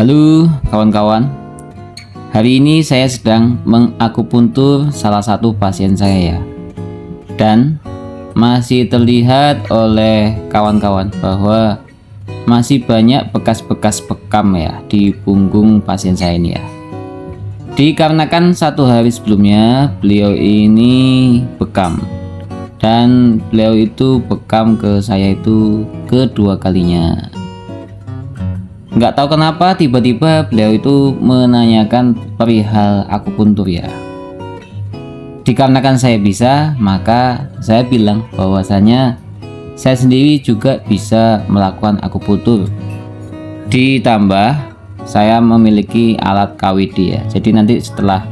Halo kawan-kawan, hari ini saya sedang mengakupuntur salah satu pasien saya ya. Dan masih terlihat oleh kawan-kawan bahwa masih banyak bekas-bekas bekam ya di punggung pasien saya ini ya. Dikarenakan satu hari sebelumnya beliau ini bekam, dan beliau itu bekam ke saya itu kedua kalinya. Nggak tahu kenapa tiba-tiba beliau itu menanyakan perihal akupuntur ya. Dikarenakan saya bisa, maka saya bilang bahwasanya saya sendiri juga bisa melakukan akupuntur. Ditambah saya memiliki alat KWD ya. Jadi nanti setelah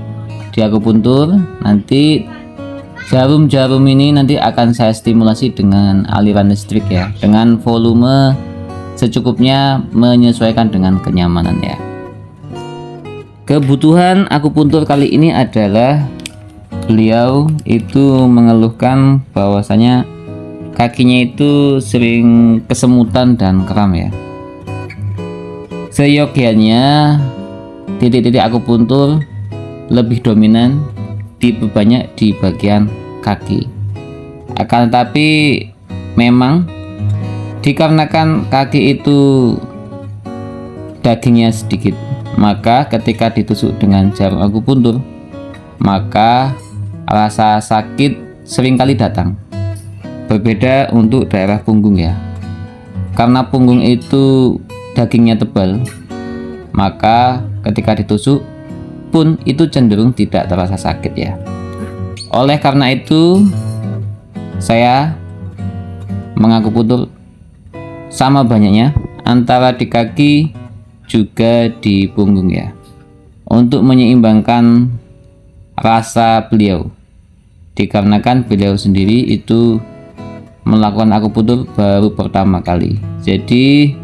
diakupuntur, nanti jarum-jarum ini nanti akan saya stimulasi dengan aliran listrik ya, dengan volume secukupnya menyesuaikan dengan kenyamanan ya. Kebutuhan akupuntur kali ini adalah beliau itu mengeluhkan bahwasanya kakinya itu sering kesemutan dan kram ya. Seyogianya titik-titik akupuntur lebih dominan diperbanyak di bagian kaki. Akan tetapi memang dikarenakan kaki itu dagingnya sedikit, maka ketika ditusuk dengan jarum akupuntur, maka rasa sakit seringkali datang. Berbeda untuk daerah punggung ya. Karena punggung itu dagingnya tebal, maka ketika ditusuk pun itu cenderung tidak terasa sakit ya. Oleh karena itu saya mengakupuntur sama banyaknya antara di kaki juga di punggung ya, untuk menyeimbangkan rasa beliau. Dikarenakan beliau sendiri itu melakukan akupuntur baru pertama kali, jadi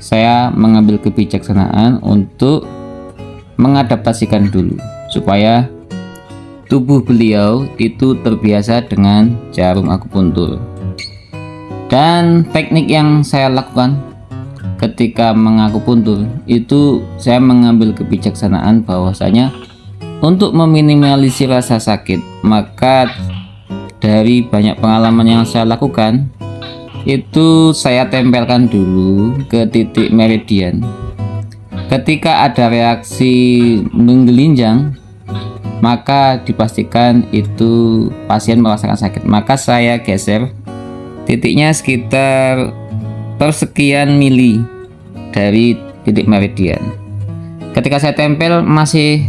saya mengambil kebijaksanaan untuk mengadaptasikan dulu supaya tubuh beliau itu terbiasa dengan jarum akupuntur. Dan teknik yang saya lakukan ketika mengakupuntur itu saya mengambil kebijaksanaan bahwasanya untuk meminimalisir rasa sakit, maka dari banyak pengalaman yang saya lakukan itu saya tempelkan dulu ke titik meridian. Ketika ada reaksi menggelinjang, maka dipastikan itu pasien merasakan sakit, maka saya geser titiknya sekitar persekian mili dari titik meridian. Ketika saya tempel masih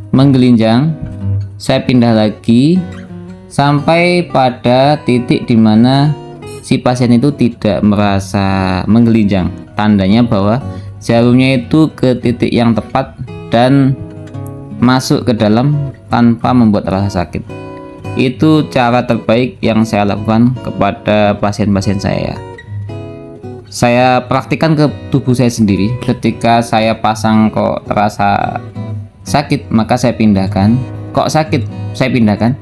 menggelinjang, saya pindah lagi sampai pada titik dimana si pasien itu tidak merasa menggelinjang, tandanya bahwa jarumnya itu ke titik yang tepat dan masuk ke dalam tanpa membuat rasa sakit. Itu cara terbaik yang saya lakukan kepada pasien-pasien saya. Saya praktikkan ke tubuh saya sendiri. Ketika saya pasang kok terasa sakit, maka saya pindahkan. Kok sakit, saya pindahkan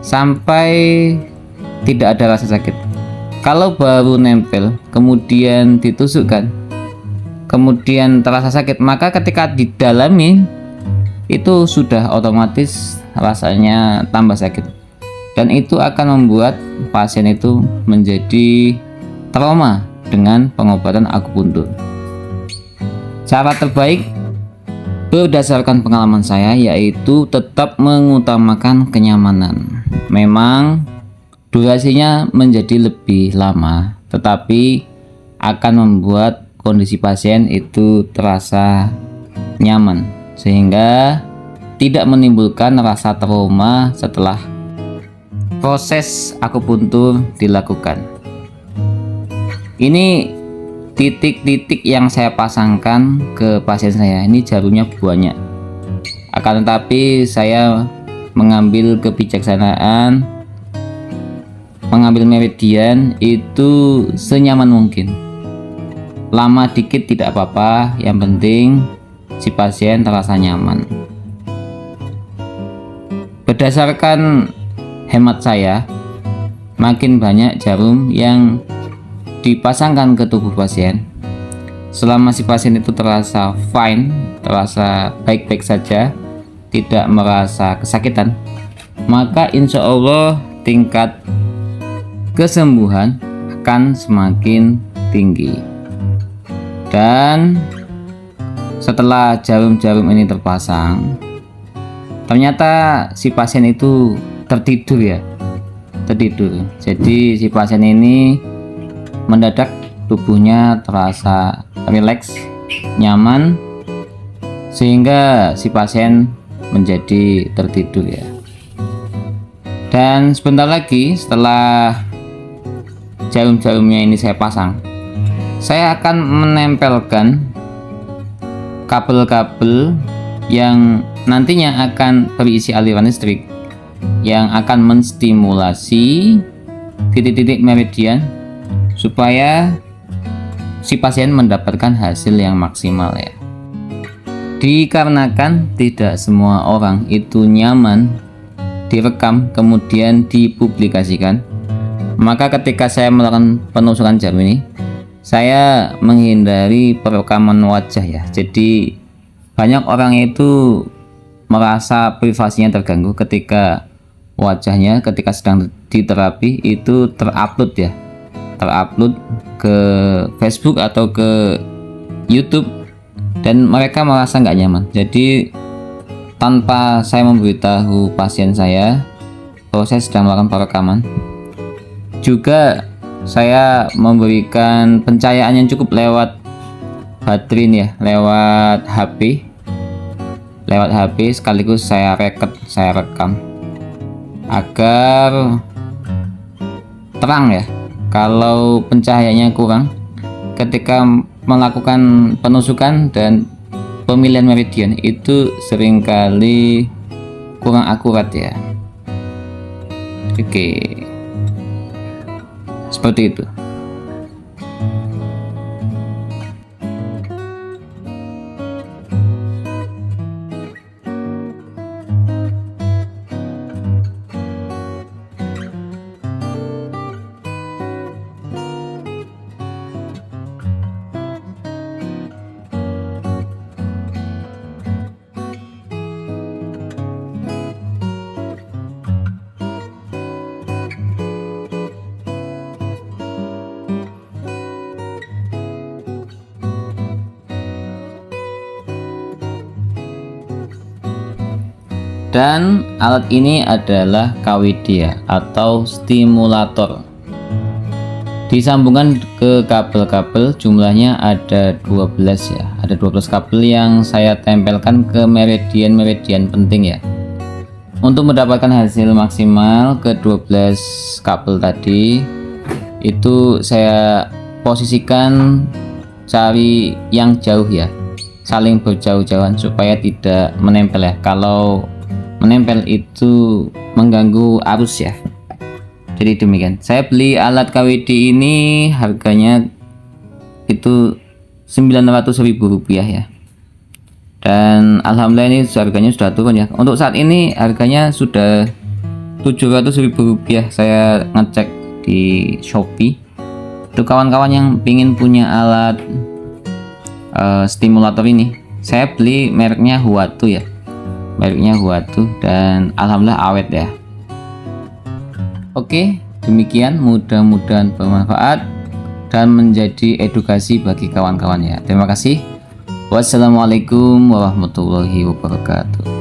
sampai tidak ada rasa sakit. Kalau baru nempel kemudian ditusukkan, kemudian terasa sakit, maka ketika didalami itu sudah otomatis rasanya tambah sakit. Dan itu akan membuat pasien itu menjadi trauma dengan pengobatan akupuntur. Cara terbaik berdasarkan pengalaman saya yaitu tetap mengutamakan kenyamanan. Memang durasinya menjadi lebih lama, tetapi akan membuat kondisi pasien itu terasa nyaman sehingga tidak menimbulkan rasa trauma setelah proses akupuntur dilakukan. Ini titik-titik yang saya pasangkan ke pasien saya. Ini jarumnya banyak. Akan tetapi saya mengambil kebijaksanaan, mengambil meridian itu senyaman mungkin. Lama dikit tidak apa-apa, yang penting si pasien terasa nyaman. Berdasarkan hemat saya, makin banyak jarum yang dipasangkan ke tubuh pasien, selama si pasien itu terasa fine, terasa baik-baik saja, tidak merasa kesakitan, maka insya Allah tingkat kesembuhan akan semakin tinggi. Dan setelah jarum-jarum ini terpasang, ternyata si pasien itu tertidur ya, tertidur. Jadi si pasien ini mendadak tubuhnya terasa rileks, nyaman, sehingga si pasien menjadi tertidur ya. Dan sebentar lagi setelah jarum-jarumnya ini saya pasang, saya akan menempelkan kabel-kabel yang nantinya akan berisi aliran listrik yang akan menstimulasi titik-titik meridian supaya si pasien mendapatkan hasil yang maksimal ya. Dikarenakan tidak semua orang itu nyaman direkam kemudian dipublikasikan, maka ketika saya melakukan penusukan jarum ini, saya menghindari perekaman wajah ya. Jadi banyak orang itu merasa privasinya terganggu ketika wajahnya ketika sedang diterapi itu terupload ya, terupload ke Facebook atau ke YouTube, dan mereka merasa nggak nyaman. Jadi tanpa saya memberitahu pasien saya bahwa saya sedang melakukan perekaman, juga saya memberikan pencahayaan yang cukup lewat baterai ya, lewat HP sekaligus saya rekam agar terang ya. Kalau pencahayaannya kurang ketika melakukan penusukan dan pemilihan meridian itu seringkali kurang akurat ya. Oke, seperti itu. Dan alat ini adalah KWD ya, atau stimulator. Disambungkan ke kabel-kabel, jumlahnya ada 12 ya. Ada 12 kabel yang saya tempelkan ke meridian-meridian penting ya. Untuk mendapatkan hasil maksimal ke 12 kabel tadi, itu saya posisikan cari yang jauh ya, saling berjauh-jauhan supaya tidak menempel ya. Kalau menempel itu mengganggu arus ya. Jadi demikian. Saya beli alat KWD ini harganya itu Rp900.000 ya. Dan alhamdulillah ini harganya sudah turun ya. Untuk saat ini harganya sudah Rp700.000. Saya ngecek di Shopee. Untuk kawan-kawan yang ingin punya alat stimulator ini, saya beli mereknya Huatu ya. Mereknya Huatu dan alhamdulillah awet ya. Oke, demikian, mudah-mudahan bermanfaat dan menjadi edukasi bagi kawan-kawan ya. Terima kasih. Wassalamualaikum warahmatullahi wabarakatuh.